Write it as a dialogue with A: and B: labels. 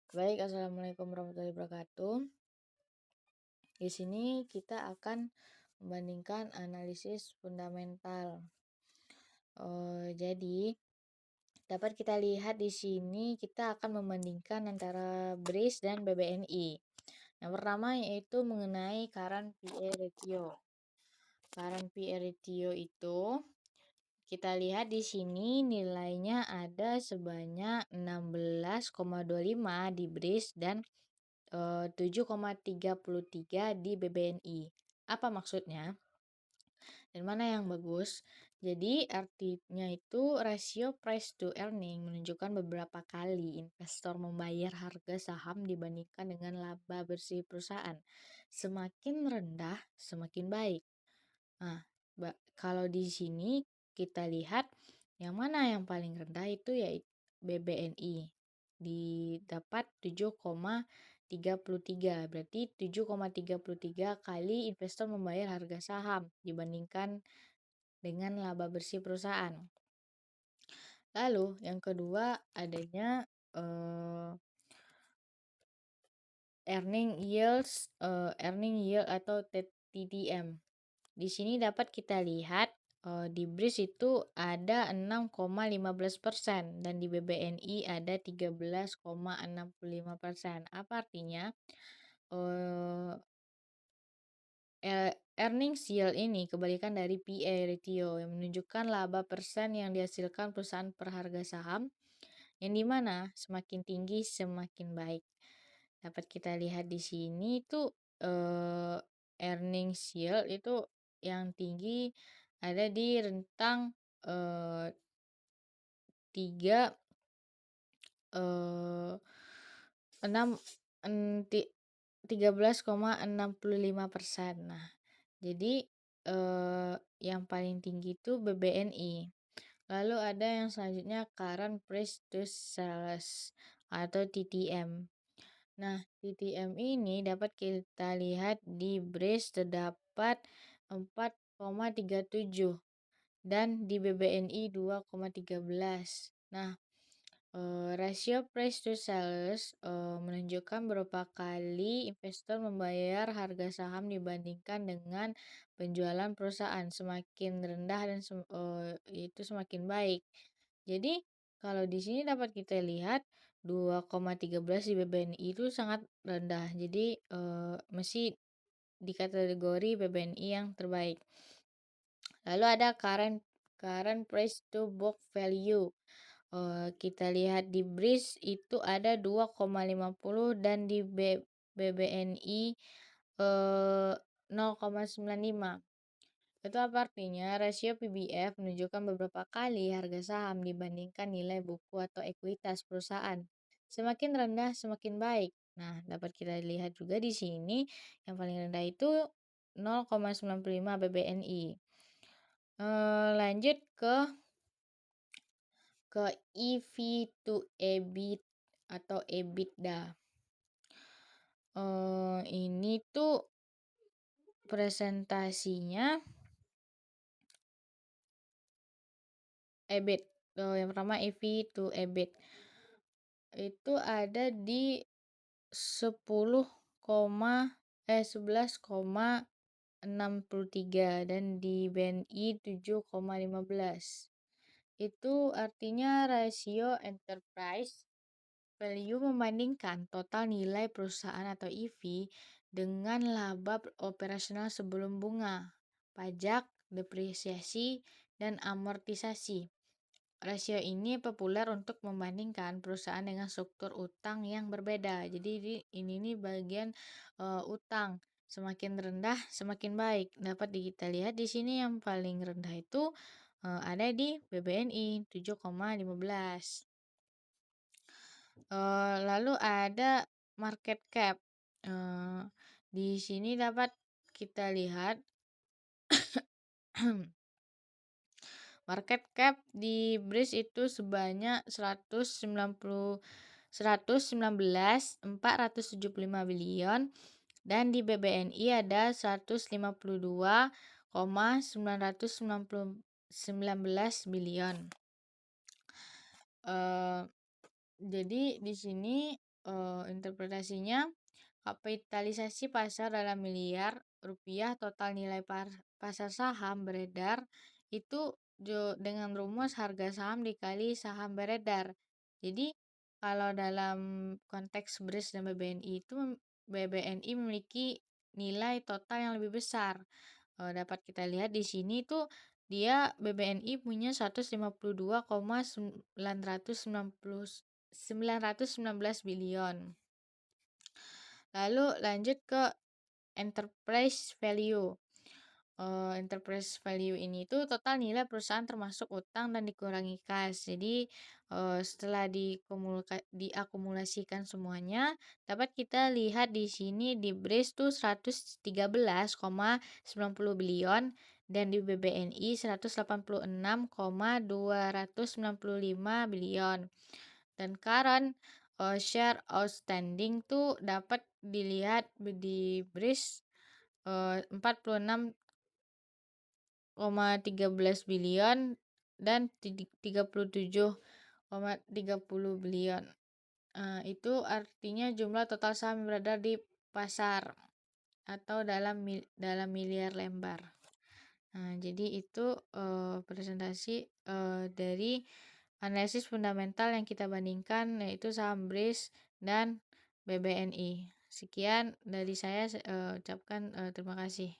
A: Baik, assalamualaikum warahmatullahi wabarakatuh. Di sini kita akan membandingkan analisis fundamental. Jadi dapat kita lihat di sini kita akan membandingkan antara BRIS dan BBNI. Yang pertama yaitu mengenai current PE ratio. Current PE ratio itu kita lihat di sini nilainya ada sebanyak 16,25 di BRIS dan 7,33 di BBNI. Apa maksudnya? Dan mana yang bagus? Jadi artinya itu rasio price to earning menunjukkan beberapa kali investor membayar harga saham dibandingkan dengan laba bersih perusahaan. Semakin rendah, semakin baik. Nah, kalau di sini kita lihat yang mana yang paling rendah itu yaitu BBNI. Didapat 7,33. Berarti 7,33 kali investor membayar harga saham dibandingkan dengan laba bersih perusahaan. Lalu yang kedua adanya earning yield atau TTM. Di sini dapat kita lihat di BRIS itu ada 6,15% dan di BBNI ada 13,65%. Apa artinya? Earnings yield ini kebalikan dari PE ratio yang menunjukkan laba persen yang dihasilkan perusahaan per harga saham, yang dimana semakin tinggi semakin baik. Dapat kita lihat di sini itu earnings yield itu yang tinggi ada di rentang 3 13,65%. Nah, jadi yang paling tinggi itu BBNI. Lalu ada yang selanjutnya current price to sales atau TTM. Nah, TTM ini dapat kita lihat di BRIS terdapat 4,37 dan di BBNI 2,13. Nah, rasio price to sales menunjukkan berapa kali investor membayar harga saham dibandingkan dengan penjualan perusahaan. Semakin rendah dan itu semakin baik. Jadi kalau di sini dapat kita lihat 2,13 di BBNI itu sangat rendah. Jadi masih di kategori BBNI yang terbaik. Lalu ada current price to book value. Kita lihat di BRIS itu ada 2,50 dan di BBNI 0,95. Itu apa artinya? Rasio PBF menunjukkan beberapa kali harga saham dibandingkan nilai buku atau ekuitas perusahaan. Semakin rendah semakin baik. Nah, dapat kita lihat juga di sini yang paling rendah itu 0,95 BBNI. Lanjut ke EV to EBIT atau EBITDA. Ini tuh presentasinya EBIT. Yang pertama EV to EBIT. Itu ada di 11,63 dan di BNI 7,15. Itu artinya rasio enterprise value membandingkan total nilai perusahaan atau EV dengan laba operasional sebelum bunga, pajak, depresiasi, dan amortisasi. Rasio ini populer untuk membandingkan perusahaan dengan struktur utang yang berbeda. Jadi ini nih bagian utang. Semakin rendah semakin baik. Dapat kita lihat di sini yang paling rendah itu ada di BBNI 7,15. Lalu ada market cap. Di sini dapat kita lihat market cap di BRIS itu sebanyak 119,475 billion dan di BBNI ada 152,919 billion. Jadi di sini interpretasinya, kapitalisasi pasar dalam miliar rupiah, total nilai pasar saham beredar itu dengan rumus harga saham dikali saham beredar. Jadi kalau dalam konteks BRIS dan BBNI itu BBNI memiliki nilai total yang lebih besar. Dapat kita lihat di sini tuh dia BBNI punya 152,919 billion. Lalu lanjut ke enterprise value. Enterprise value ini tuh total nilai perusahaan termasuk utang dan dikurangi kas. Jadi setelah diakumulasikan semuanya, dapat kita lihat di sini di BRIS tuh 113,90 billion dan di BBNI 186,295 billion. Dan current share outstanding tuh dapat dilihat di BRIS 46,13 billion dan 37,30 billion. Itu artinya jumlah total saham yang beredar di pasar atau dalam miliar lembar. Jadi itu presentasi dari analisis fundamental yang kita bandingkan, yaitu saham BRIS dan BBNI. Sekian dari saya, ucapkan terima kasih.